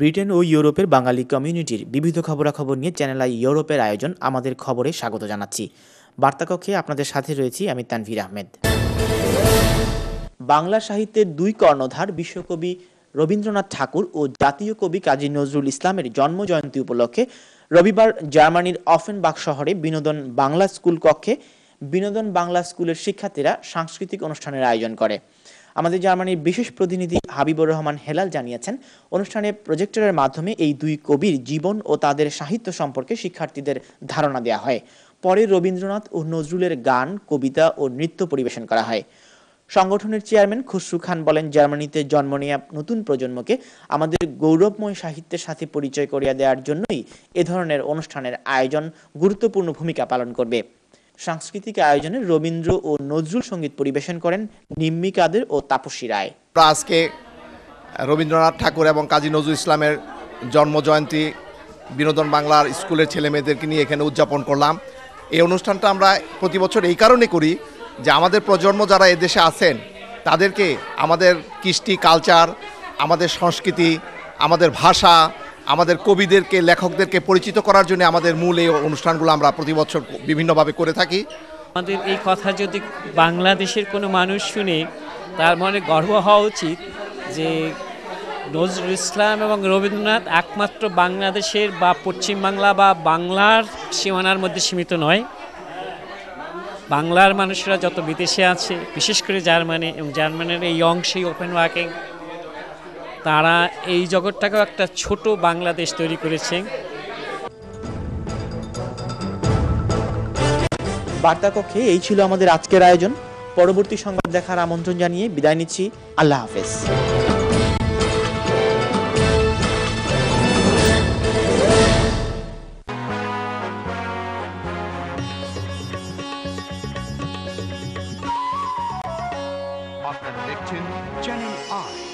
Britain ও ইউরোপের বাঙালি কমিউনিটির বিবিধ খবরাখবর নিয়ে চ্যানেল আই ইউরোপের আয়োজন আমাদের খবরে স্বাগত জানাচ্ছি। বার্তাকক্ষে আপনাদের সাথে রয়েছি আমি তানভীর আহমেদ। বাংলা সাহিত্যের দুই কর্ণধার বিশ্বকবি রবীন্দ্রনাথ ঠাকুর ও জাতীয় কবি কাজী নজরুল ইসলামের জন্মজয়ন্তী উপলক্ষে রবিবার জার্মানির অফেনবাখ শহরে বিনোদন বাংলা স্কুল কক্ষে বিনোদন বাংলা স্কুলের শিক্ষার্থীরা সাংস্কৃতিক অনুষ্ঠানের আয়োজন করে। আমাদের জার্মানির বিশেষ প্রতিনিধি হাবিবুর রহমান হেলাল জানিয়েছেন, অনুষ্ঠানে প্রজেক্টরের মাধ্যমে এই দুই কবির জীবন ও তাদের সাহিত্য সম্পর্কে শিক্ষার্থীদের ধারণা দেওয়া হয়। পরে রবীন্দ্রনাথ ও নজরুলের গান, কবিতা ও নৃত্য পরিবেশন করা হয়। সংগঠনের চেয়ারম্যান খসরু খান বলেন, জার্মানিতে জন্ম নেওয়া নতুন প্রজন্মকে আমাদের গৌরবময় সাহিত্যের সাথে পরিচয় করিয়ে দেওয়ার জন্যই এ ধরনের অনুষ্ঠানের আয়োজন গুরুত্বপূর্ণ ভূমিকা পালন করবে। সাংস্কৃতিক আয়োজনে রবীন্দ্র ও নজরুল সঙ্গীত পরিবেশন করেন নিম্মি কাদের ও তাপসী রায়। আজকে রবীন্দ্রনাথ ঠাকুর এবং কাজী নজরুল ইসলামের জন্মজয়ন্তী বিনোদন বাংলার স্কুলের ছেলেমেয়েদেরকে নিয়ে এখানে উদযাপন করলাম। এই অনুষ্ঠানটা আমরা প্রতি বছর এই কারণে করি যে আমাদের প্রজন্ম যারা এদেশে আছেন তাদেরকে আমাদের কৃষ্টি, কালচার, আমাদের সংস্কৃতি, আমাদের ভাষা, আমাদের কবিদেরকে, লেখকদেরকে পরিচিত করার জন্য আমাদের মূল এই অনুষ্ঠানগুলো আমরা প্রতি বছর বিভিন্নভাবে করে থাকি। আমাদের এই কথা যদি বাংলাদেশের কোনো মানুষ শুনে তার মনে গর্ব হওয়া উচিত যে নজরুল ইসলাম এবং রবীন্দ্রনাথ একমাত্র বাংলাদেশের বা পশ্চিমবাংলা বা বাংলার সীমানার মধ্যে সীমিত নয়। বাংলার মানুষরা যত বিদেশে আছে, বিশেষ করে জার্মানি এবং জার্মানির এই অংশেই ওপেন ওয়ার্কিং, তারা এই জগৎটাকেও একটা ছোট বাংলাদেশ তৈরি করেছে। বার্তাকক্ষে এই ছিল আমাদের আজকের আয়োজন। পরবর্তী সংবাদ দেখার আমন্ত্রণ জানিয়ে বিদায় নিচ্ছি। আল্লাহ হাফেজ। আপনারা দেখছেন চ্যানেল আই।